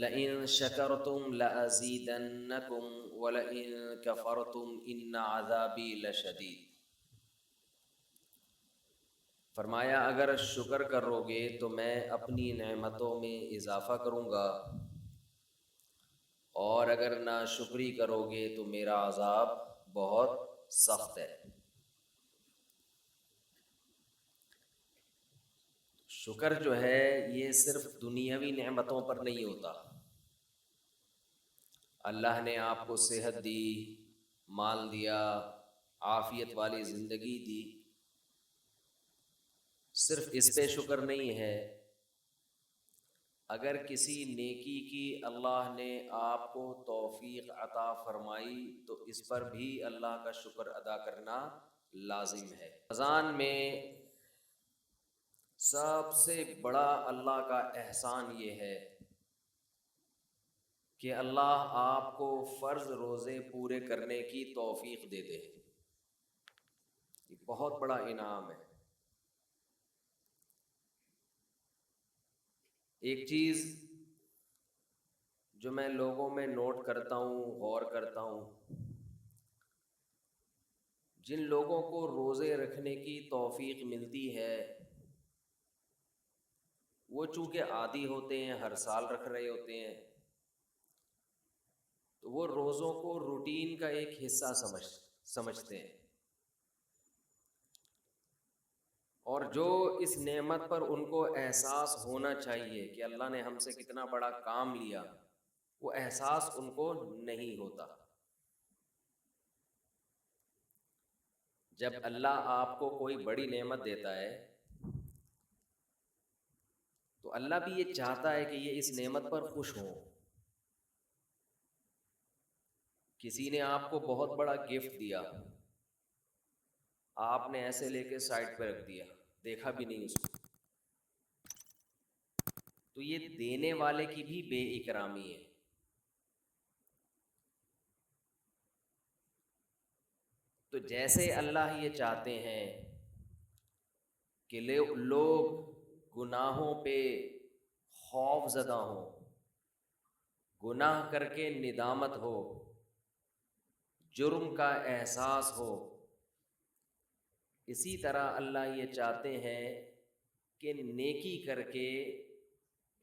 لئن شکرتم لأزیدنکم ولئن کفرتم ان عذابی لشدید۔ فرمایا اگر شکر کرو گے تو میں اپنی نعمتوں میں اضافہ کروں گا، اور اگر ناشکری کرو گے تو میرا عذاب بہت سخت ہے۔ شکر جو ہے یہ صرف دنیاوی نعمتوں پر نہیں ہوتا۔ اللہ نے آپ کو صحت دی، مال دیا، عافیت والی زندگی دی، صرف اس پہ شکر نہیں ہے۔ اگر کسی نیکی کی اللہ نے آپ کو توفیق عطا فرمائی تو اس پر بھی اللہ کا شکر ادا کرنا لازم ہے۔ رمضان میں سب سے بڑا اللہ کا احسان یہ ہے کہ اللہ آپ کو فرض روزے پورے کرنے کی توفیق دے دے۔ یہ بہت بڑا انعام ہے۔ ایک چیز جو میں لوگوں میں نوٹ کرتا ہوں، غور کرتا ہوں، جن لوگوں کو روزے رکھنے کی توفیق ملتی ہے وہ چونکہ عادی ہوتے ہیں، ہر سال رکھ رہے ہوتے ہیں، تو وہ روزوں کو روٹین کا ایک حصہ سمجھتے ہیں، اور جو اس نعمت پر ان کو احساس ہونا چاہیے کہ اللہ نے ہم سے کتنا بڑا کام لیا، وہ احساس ان کو نہیں ہوتا۔ جب اللہ آپ کو کوئی بڑی نعمت دیتا ہے تو اللہ بھی یہ چاہتا ہے کہ یہ اس نعمت پر خوش ہوں۔ کسی نے آپ کو بہت بڑا گفٹ دیا، آپ نے ایسے لے کے سائڈ پہ رکھ دیا، دیکھا بھی نہیں اس کو، تو یہ دینے والے کی بھی بے اکرامی ہے۔ تو جیسے اللہ یہ چاہتے ہیں کہ لوگ گناہوں پہ خوف زدہ ہوں، گناہ کر کے ندامت ہو، جرم کا احساس ہو، اسی طرح اللہ یہ چاہتے ہیں کہ نیکی کر کے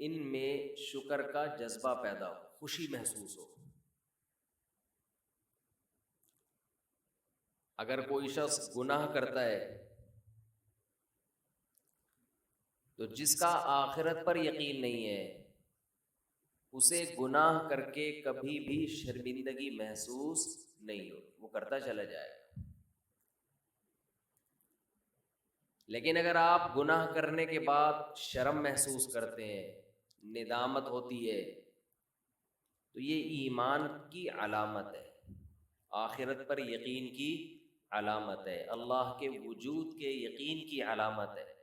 ان میں شکر کا جذبہ پیدا ہو، خوشی محسوس ہو۔ اگر کوئی شخص گناہ کرتا ہے تو جس کا آخرت پر یقین نہیں ہے اسے گناہ کر کے کبھی بھی شرمندگی محسوس نہیں ہو، وہ کرتا چلا جائے گا۔ لیکن اگر آپ گناہ کرنے کے بعد شرم محسوس کرتے ہیں، ندامت ہوتی ہے، تو یہ ایمان کی علامت ہے، آخرت پر یقین کی علامت ہے، اللہ کے وجود کے یقین کی علامت ہے۔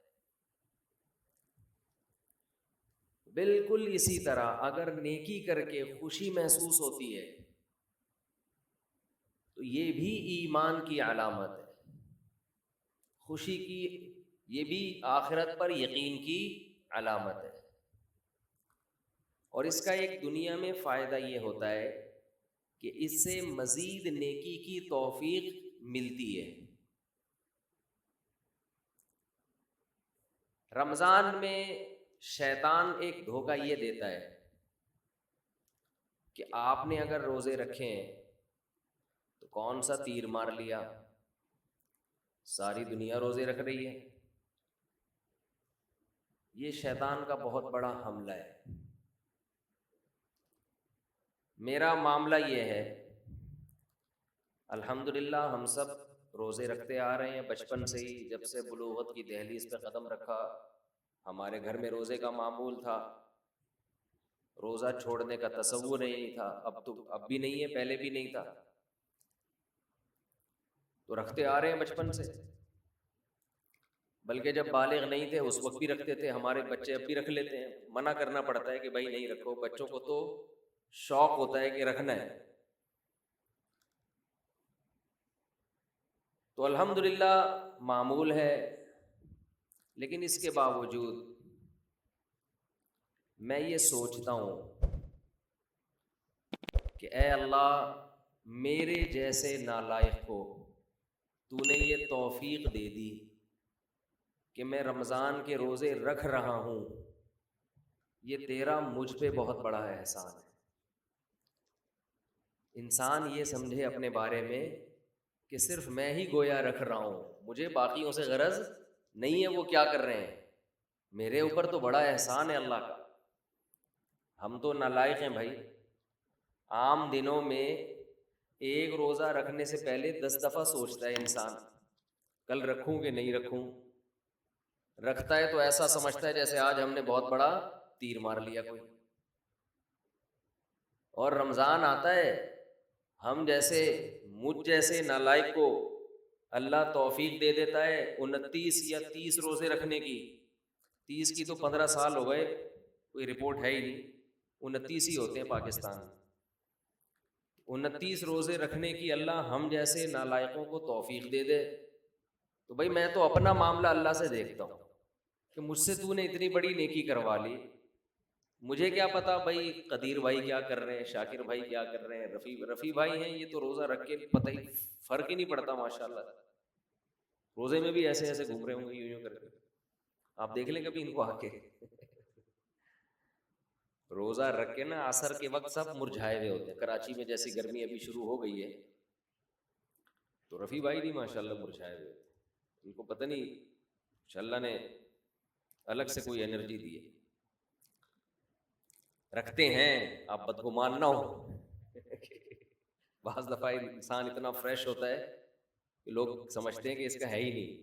بالکل اسی طرح اگر نیکی کر کے خوشی محسوس ہوتی ہے تو یہ بھی ایمان کی علامت ہے، خوشی کی، یہ بھی آخرت پر یقین کی علامت ہے۔ اور اس کا ایک دنیا میں فائدہ یہ ہوتا ہے کہ اس سے مزید نیکی کی توفیق ملتی ہے۔ رمضان میں شیطان ایک دھوکہ یہ دیتا ہے کہ آپ نے اگر روزے رکھے ہیں تو کون سا تیر مار لیا، ساری دنیا روزے رکھ رہی ہے۔ یہ شیطان کا بہت بڑا حملہ ہے۔ میرا معاملہ یہ ہے، الحمدللہ ہم سب روزے رکھتے آ رہے ہیں بچپن سے ہی، جب سے بلوغت کی دہلیز پہ قدم رکھا ہمارے گھر میں روزے کا معمول تھا، روزہ چھوڑنے کا تصور ہی نہیں تھا۔ اب بھی نہیں ہے، پہلے بھی نہیں تھا، تو رکھتے آ رہے ہیں بچپن سے، بلکہ جب بالغ نہیں تھے اس وقت بھی رکھتے تھے۔ ہمارے بچے اب بھی رکھ لیتے ہیں، منع کرنا پڑتا ہے کہ بھائی نہیں رکھو، بچوں کو تو شوق ہوتا ہے کہ رکھنا ہے۔ تو الحمدللہ معمول ہے، لیکن اس کے باوجود میں یہ سوچتا ہوں کہ اے اللہ میرے جیسے نالائق کو تو نے یہ توفیق دے دی کہ میں رمضان کے روزے رکھ رہا ہوں، یہ تیرا مجھ پہ بہت بڑا احسان ہے۔ انسان یہ سمجھے اپنے بارے میں کہ صرف میں ہی گویا رکھ رہا ہوں، مجھے باقیوں سے غرض نہیں ہے وہ کیا کر رہے ہیں، میرے اوپر تو بڑا احسان ہے اللہ کا۔ ہم تو نالائق ہیں بھائی، عام دنوں میں ایک روزہ رکھنے سے پہلے 10 دفعہ سوچتا ہے انسان کل رکھوں کہ نہیں رکھوں، رکھتا ہے تو ایسا سمجھتا ہے جیسے آج ہم نے بہت بڑا تیر مار لیا کوئی، اور رمضان آتا ہے ہم جیسے مجھ جیسے نالائق کو اللہ توفیق دے دیتا ہے 29 یا 30 روزے رکھنے کی، 30 کی تو 15 سال ہو گئے کوئی رپورٹ ہے ہی نہیں، 29 ہی ہوتے ہیں پاکستان میں، 29 روزے رکھنے کی اللہ ہم جیسے نالائقوں کو توفیق دے دے تو بھائی میں تو اپنا معاملہ اللہ سے دیکھتا ہوں کہ مجھ سے تو نے اتنی بڑی نیکی کروا لی، مجھے کیا پتا بھائی قدیر بھائی کیا کر رہے ہیں، شاکر بھائی کیا کر رہے ہیں، رفیع بھائی ہیں یہ تو روزہ رکھ کے پتہ ہی فرق ہی نہیں پڑتا ماشاءاللہ، روزے میں بھی ایسے ایسے گھوم رہے ہوں گے یوں کر کے، آپ دیکھ لیں کبھی ان کو آ کے روزہ رکھ کے نا عصر کے وقت سب مرجھائے ہوئے ہوتے ہیں، کراچی میں جیسی گرمی ابھی شروع ہو گئی ہے تو رفیع بھائی نہیں ماشاءاللہ مرجھائے ہوئے ہوتے، ان کو پتہ نہیں اللہ نے الگ سے کوئی انرجی دی ہے، رکھتے ہیں آپ بدگمان نہ ہو بعض دفعہ انسان اتنا فریش ہوتا ہے کہ لوگ سمجھتے ہیں کہ اس کا ہے ہی نہیں،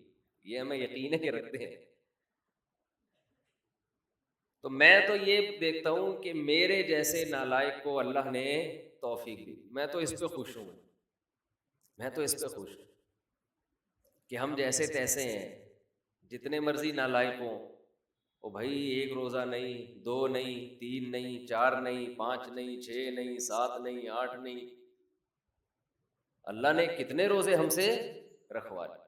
یہ ہمیں یقین ہے کہ رکھتے ہیں۔ تو میں تو یہ دیکھتا ہوں کہ میرے جیسے نالائق کو اللہ نے توفیق دی، میں تو اس پہ خوش ہوں، میں تو اس پہ خوش ہوں کہ ہم جیسے تیسے ہیں، جتنے مرضی نالائق ہوں، او بھائی ایک روزہ نہیں، 2 نہیں، 3 نہیں، 4 نہیں، 5 نہیں، 6 نہیں، 7 نہیں، 8 نہیں، اللہ نے کتنے روزے ہم سے رکھوا لیے،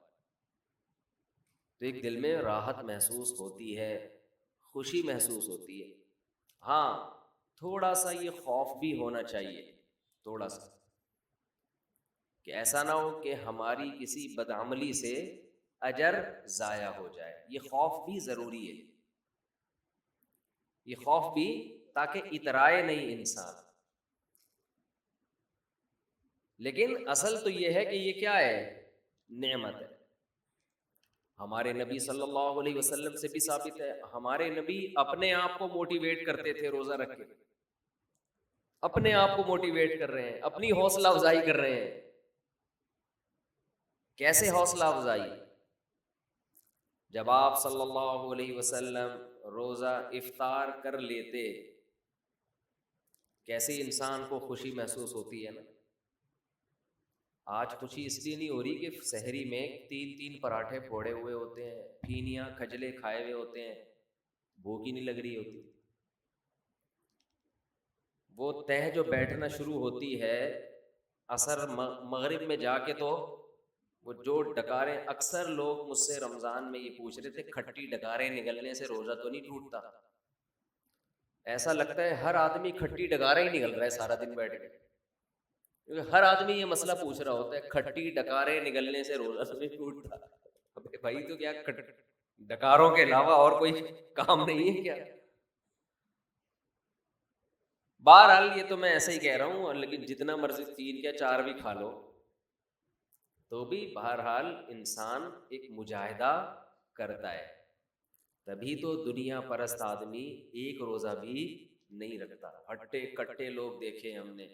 تو ایک دل میں راحت محسوس ہوتی ہے، خوشی محسوس ہوتی ہے۔ ہاں تھوڑا سا یہ خوف بھی ہونا چاہیے، تھوڑا سا، کہ ایسا نہ ہو کہ ہماری کسی بدعملی سے اجر ضائع ہو جائے، یہ خوف بھی ضروری ہے، یہ خوف بھی تاکہ اترائے نہیں انسان، لیکن اصل تو یہ ہے کہ یہ کیا ہے، نعمت ہے۔ ہمارے نبی صلی اللہ علیہ وسلم سے بھی ثابت ہے، ہمارے نبی اپنے آپ کو موٹیویٹ کرتے تھے روزہ رکھ کے، اپنے آپ کو موٹیویٹ کر رہے ہیں، اپنی حوصلہ افزائی کر رہے ہیں۔ کیسے حوصلہ افزائی؟ جب آپ صلی اللہ علیہ وسلم روزہ افطار کر لیتے، کیسے انسان کو خوشی محسوس ہوتی ہے نا۔ آج خوشی اس لیے نہیں ہو رہی کہ سحری میں 3 پراٹھے پھوڑے ہوئے ہوتے ہیں، پھینیاں کھجلے کھائے ہوئے ہوتے ہیں، بھوک ہی نہیں لگ رہی ہوتی، وہ تہ جو بیٹھنا شروع ہوتی ہے عصر مغرب میں جا کے، تو وہ جو ڈکاریں، اکثر لوگ مجھ سے رمضان میں یہ پوچھ رہے تھے کھٹی ڈکاریں نگلنے سے روزہ تو نہیں ٹوٹتا؟ ایسا لگتا ہے ہر آدمی کھٹی ڈکاریں ہی نگل رہا ہے سارا دن بیٹھ کے، کیونکہ ہر آدمی یہ مسئلہ پوچھ رہا ہوتا ہے کھٹی ڈکاریں نگلنے سے روزہ تو نہیں ٹوٹتا۔ ابے بھائی تو کیا ڈکاروں کے علاوہ اور کوئی کام نہیں ہے کیا؟ بہرحال یہ تو میں ایسے ہی کہہ رہا ہوں، لیکن جتنا مرضی 3 یا 4 بھی کھا لو تو بھی بہرحال انسان ایک مجاہدہ کرتا ہے، تبھی تو دنیا پرست آدمی ایک روزہ بھی نہیں رکھتا۔ ہٹے کٹے لوگ دیکھے ہم نے،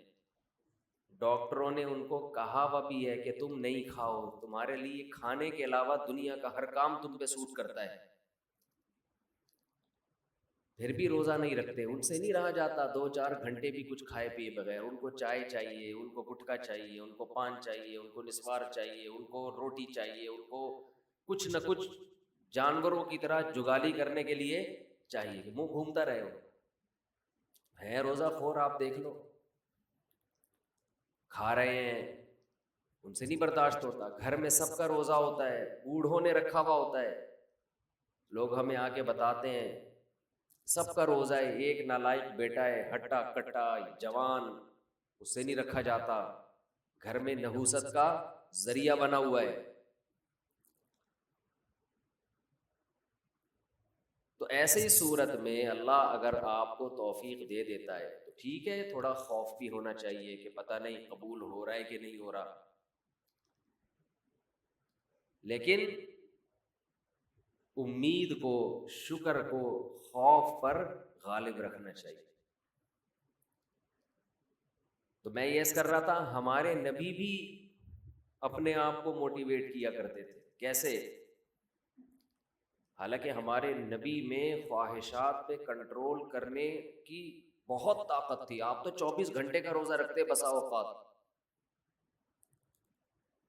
ڈاکٹروں نے ان کو کہا ہوا بھی ہے کہ تم نہیں کھاؤ، تمہارے لیے کھانے کے علاوہ دنیا کا ہر کام تم پہ سوٹ کرتا ہے، پھر بھی روزہ نہیں رکھتے۔ ان سے نہیں رہا جاتا 2-4 گھنٹے بھی کچھ کھائے پیے بغیر، ان کو چائے چاہیے، ان کو گٹکا چاہیے، ان کو پان چاہیے، ان کو نسوار چاہیے، ان کو روٹی چاہیے، ان کو کچھ نہ کچھ جانوروں کی طرح جگالی کرنے کے لیے چاہیے کہ منہ گھومتا رہے ہو۔ ہیں روزہ خور آپ دیکھ لو، کھا رہے ہیں، ان سے نہیں برداشت ہوتا، گھر میں سب کا روزہ ہوتا ہے، بوڑھوں نے رکھا ہوا ہوتا ہے، لوگ ہمیں آ کے بتاتے ہیں سب کا روزہ ہے، ایک نالائق بیٹا ہے ہٹا کٹا جوان اس سے نہیں رکھا جاتا، گھر میں نحوست کا ذریعہ بنا ہوا ہے۔ تو ایسے ہی صورت میں اللہ اگر آپ کو توفیق دے دیتا ہے تو ٹھیک ہے، تھوڑا خوف بھی ہونا چاہیے کہ پتہ نہیں قبول ہو رہا ہے کہ نہیں ہو رہا، لیکن امید کو، شکر کو خوف پر غالب رکھنا چاہیے۔ تو میں یہ کر رہا تھا، ہمارے نبی بھی اپنے آپ کو موٹیویٹ کیا کرتے تھے۔ کیسے؟ حالانکہ ہمارے نبی میں خواہشات پہ کنٹرول کرنے کی بہت طاقت تھی، آپ تو 24 گھنٹے کا روزہ رکھتے بسا اوقات،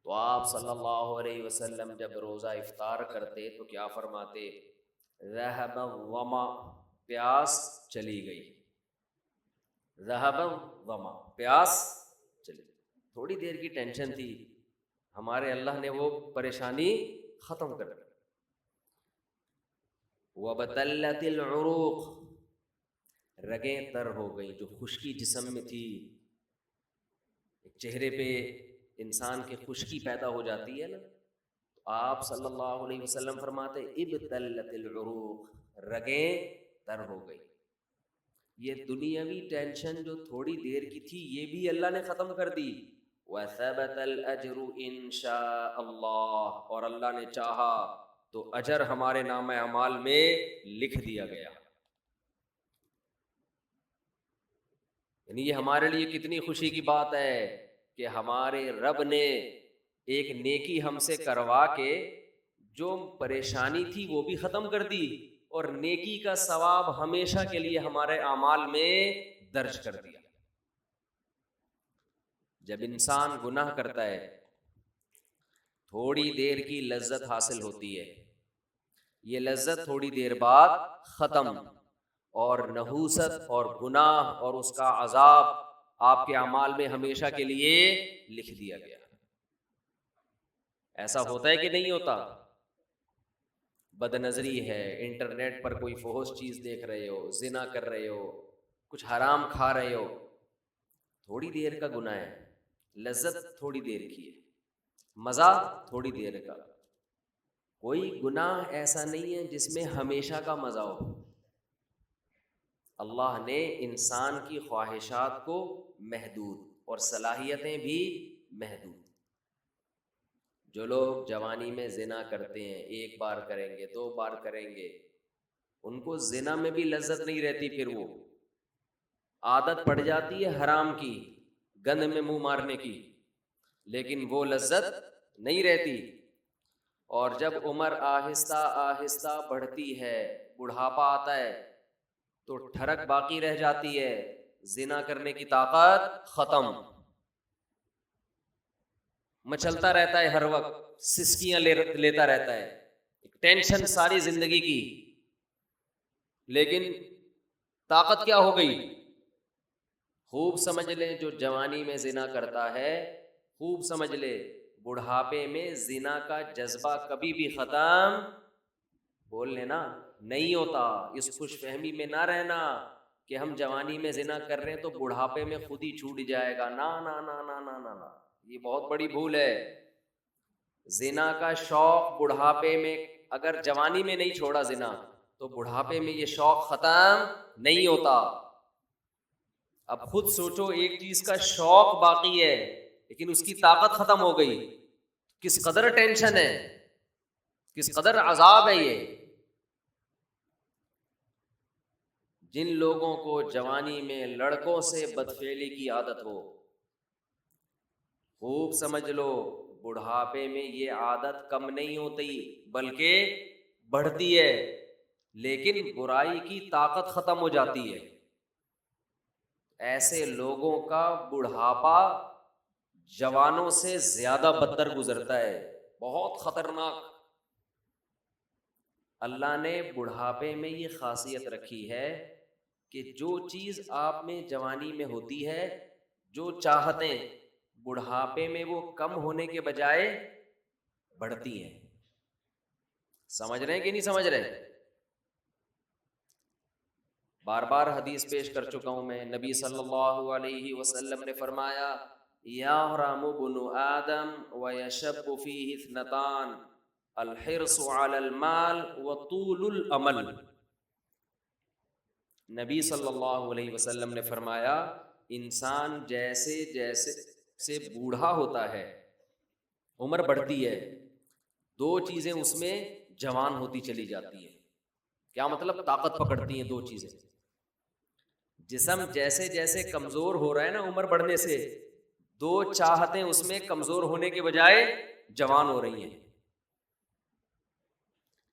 تو آپ صلی اللہ علیہ وسلم جب روزہ افطار کرتے تو کیا فرماتے؟ ذہب الظما، پیاس چلی گئی، ذہب الظما، پیاس چلی گئی۔ تھوڑی دیر کی ٹینشن تھی، ہمارے اللہ نے وہ پریشانی ختم کر دی۔ وَبَتَلَّتِ الْعُرُوقُ، رگیں تر ہو گئی، جو خشکی جسم میں تھی، چہرے پہ انسان کی خشکی پیدا ہو جاتی ہے نا، تو آپ صلی اللہ علیہ وسلم فرماتے ابتلت العروق، رگیں تر ہو گئی۔ یہ دنیاوی ٹینشن جو تھوڑی دیر کی تھی یہ بھی اللہ نے ختم کر دی۔ وَثَبَتَ الْأَجْرُ إِن شَاءَ اللَّهُ، اور اللہ نے چاہا تو اجر ہمارے نامہ اعمال میں لکھ دیا گیا۔ یعنی یہ ہمارے لیے کتنی خوشی کی بات ہے کہ ہمارے رب نے ایک نیکی ہم سے کروا کے جو پریشانی تھی وہ بھی ختم کر دی، اور نیکی کا ثواب ہمیشہ کے لیے ہمارے اعمال میں درج کر دیا۔ جب انسان گناہ کرتا ہے تھوڑی دیر کی لذت حاصل ہوتی ہے، یہ لذت تھوڑی دیر بعد ختم، اور نحوست اور گناہ اور اس کا عذاب آپ کے اعمال میں ہمیشہ کے لیے لکھ دیا گیا۔ ایسا ہوتا ہے کہ نہیں ہوتا؟ بد نظری ہے، انٹرنیٹ پر کوئی فحش چیز دیکھ رہے ہو، زنا کر رہے ہو، کچھ حرام کھا رہے ہو، تھوڑی دیر کا گناہ ہے، لذت تھوڑی دیر کی ہے، مزہ تھوڑی دیر کا۔ کوئی گناہ ایسا نہیں ہے جس میں ہمیشہ کا مزہ ہو۔ اللہ نے انسان کی خواہشات کو محدود اور صلاحیتیں بھی محدود۔ جو لوگ جوانی میں زنا کرتے ہیں، ایک بار کریں گے، 2 بار کریں گے، ان کو زنا میں بھی لذت نہیں رہتی، پھر وہ عادت پڑ جاتی ہے حرام کی، گند میں منہ مارنے کی، لیکن وہ لذت نہیں رہتی۔ اور جب عمر آہستہ آہستہ بڑھتی ہے، بڑھاپا آتا ہے، تو ٹھڑک باقی رہ جاتی ہے، زنا کرنے کی طاقت ختم، مچلتا رہتا ہے، ہر وقت سسکیاں لیتا رہتا ہے، ٹینشن ساری زندگی کی، لیکن طاقت کیا ہو گئی؟ خوب سمجھ لیں، جو جوانی میں زنا کرتا ہے خوب سمجھ لے بڑھاپے میں زنا کا جذبہ کبھی بھی ختم، بول لینا، نہیں ہوتا۔ اس خوش فہمی میں نہ رہنا کہ ہم جوانی میں زنا کر رہے ہیں تو بڑھاپے میں خود ہی چھوٹ جائے گا، نا نا نا نا نا نا نا، یہ بہت بڑی بھول ہے۔ زنا کا شوق بڑھاپے میں، اگر جوانی میں نہیں چھوڑا زنا تو بڑھاپے میں یہ شوق ختم نہیں ہوتا۔ اب خود سوچو، ایک چیز کا شوق باقی ہے لیکن اس کی طاقت ختم ہو گئی، کس قدر ٹینشن ہے، کس قدر عذاب ہے یہ۔ جن لوگوں کو جوانی میں لڑکوں سے بدفعلی کی عادت ہو، خوب سمجھ لو بڑھاپے میں یہ عادت کم نہیں ہوتی بلکہ بڑھتی ہے، لیکن برائی کی طاقت ختم ہو جاتی ہے۔ ایسے لوگوں کا بڑھاپا جوانوں سے زیادہ بدتر گزرتا ہے، بہت خطرناک۔ اللہ نے بڑھاپے میں یہ خاصیت رکھی ہے کہ جو چیز آپ میں جوانی میں ہوتی ہے، جو چاہتیں بڑھاپے میں وہ کم ہونے کے بجائے بڑھتی ہیں۔ سمجھ رہے ہیں کہ نہیں سمجھ رہے؟ بار بار حدیث پیش کر چکا ہوں میں، نبی صلی اللہ علیہ وسلم نے فرمایا یحرم ابن آدم ویشب فیہ اثنتان الحرص علی المال وطول الامل۔ نبی صلی اللہ علیہ وسلم نے فرمایا انسان جیسے جیسے سے بوڑھا ہوتا ہے، عمر بڑھتی ہے، دو چیزیں اس میں جوان ہوتی چلی جاتی ہیں۔ کیا مطلب؟ طاقت پکڑتی ہیں دو چیزیں۔ جسم جیسے جیسے کمزور ہو رہا ہے نا عمر بڑھنے سے، دو چاہتیں اس میں کمزور ہونے کے بجائے جوان ہو رہی ہیں۔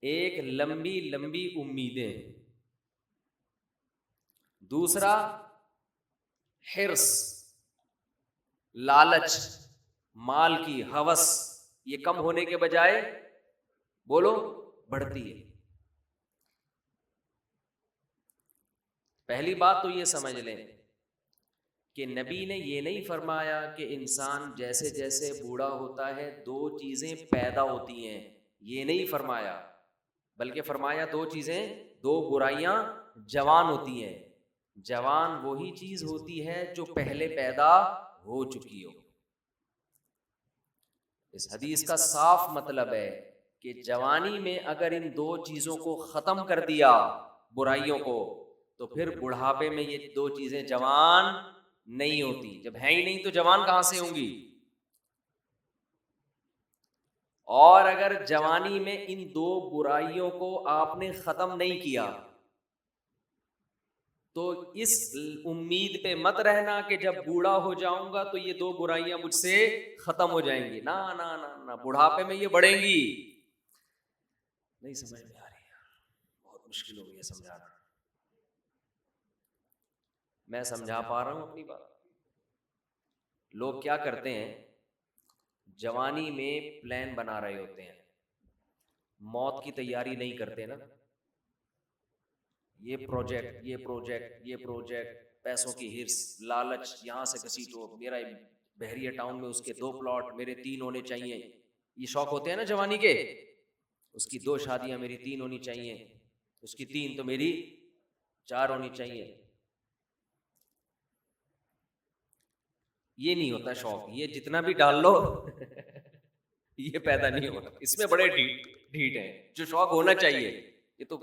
ایک لمبی لمبی امیدیں، دوسرا حرص، لالچ، مال کی ہوس، یہ کم ہونے کے بجائے بولو بڑھتی ہے۔ پہلی بات تو یہ سمجھ لیں کہ نبی نے یہ نہیں فرمایا کہ انسان جیسے جیسے بوڑھا ہوتا ہے دو چیزیں پیدا ہوتی ہیں، یہ نہیں فرمایا، بلکہ فرمایا دو چیزیں، دو برائیاں جوان ہوتی ہیں۔ جوان وہی چیز ہوتی ہے جو پہلے پیدا ہو چکی ہو۔ اس حدیث کا صاف مطلب ہے کہ جوانی میں اگر ان دو چیزوں کو ختم کر دیا، برائیوں کو، تو پھر بڑھاپے میں یہ دو چیزیں جوان نہیں ہوتی۔ جب ہیں ہی نہیں تو جوان کہاں سے ہوں گی؟ اور اگر جوانی میں ان دو برائیوں کو آپ نے ختم نہیں کیا تو اس امید پہ مت رہنا کہ جب بوڑھا ہو جاؤں گا تو یہ دو برائیاں مجھ سے ختم ہو جائیں گی۔ نہ نہ نہ نہ، بڑھاپے میں یہ بڑھیں گی۔ نہیں سمجھ میں آ رہی ہے، بہت مشکل ہو گئی ہے سمجھانا۔ میں سمجھا پا رہا ہوں اپنی بات؟ لوگ کیا کرتے ہیں، جوانی میں پلان بنا رہے ہوتے ہیں، موت کی تیاری نہیں کرتے نا، یہ پروجیکٹ، یہ پروجیکٹ، یہ پروجیکٹ، پیسوں کی ہرس، لالچ، یہاں سے گھسیٹو، میرا بحریہ ٹاؤن میں اس کے 2 پلاٹ، میرے 3 ہونے چاہیے، یہ شوق ہوتے ہیں نا جوانی کے۔ اس کی 2 شادیاں، میری 3 ہونی چاہیے، اس کی 3 تو میری 4 ہونی چاہیے۔ یہ نہیں ہوتا شوق، یہ جتنا بھی ڈال لو یہ پیدا نہیں ہوتا۔ اس میں بڑے ڈھیٹ ہیں۔ جو شوق ہونا چاہیے، یہ تو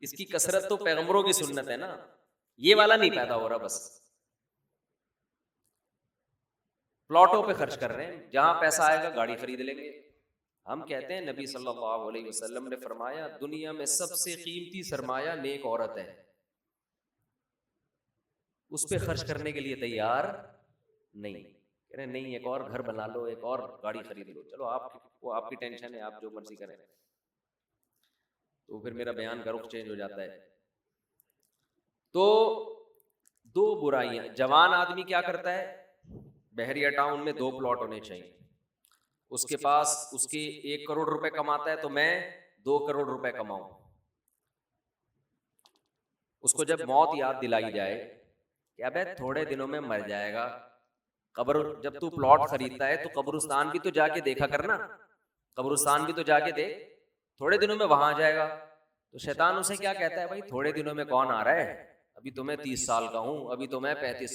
اس کی کثرت تو پیغمبروں کی سنت ہے نا، یہ والا نہیں پیدا ہو رہا۔ بس پلاٹوں پہ خرچ کر رہے ہیں، جہاں پیسہ آئے گا گاڑی خرید لیں گے۔ ہم کہتے ہیں نبی صلی اللہ علیہ وسلم نے فرمایا دنیا میں سب سے قیمتی سرمایہ نیک عورت ہے، اس پہ خرچ کرنے کے لیے تیار نہیں۔ کہہ رہے نہیں، ایک اور گھر بنا لو، ایک اور گاڑی خرید لو، چلو آپ کی ٹینشن ہے، آپ جو مرضی کریں۔ تو پھر میرا بیان کا رخ چینج ہو جاتا ہے۔ تو 2 برائیاں، جوان آدمی کیا کرتا ہے، بحریہ ٹاؤن میں 2 پلاٹ ہونے چاہیے، اس کے پاس اس کے 1 کروڑ روپے کماتا ہے تو میں 2 کروڑ روپے کماؤں۔ اس کو جب موت یاد دلائی جائے کہ ابے تھوڑے دنوں میں مر جائے گا، قبر، جب تو پلاٹ خریدتا ہے تو قبرستان بھی تو جا کے دیکھا کرنا، قبرستان بھی تو جا کے دیکھ، تھوڑے دنوں میں وہاں جائے گا۔ تو شیطان اسے کیا کہتا ہے، بھائی تھوڑے دنوں میں کون آ رہا ہے، ابھی تو میں 30 سال کا ہوں، ابھی تو میں 35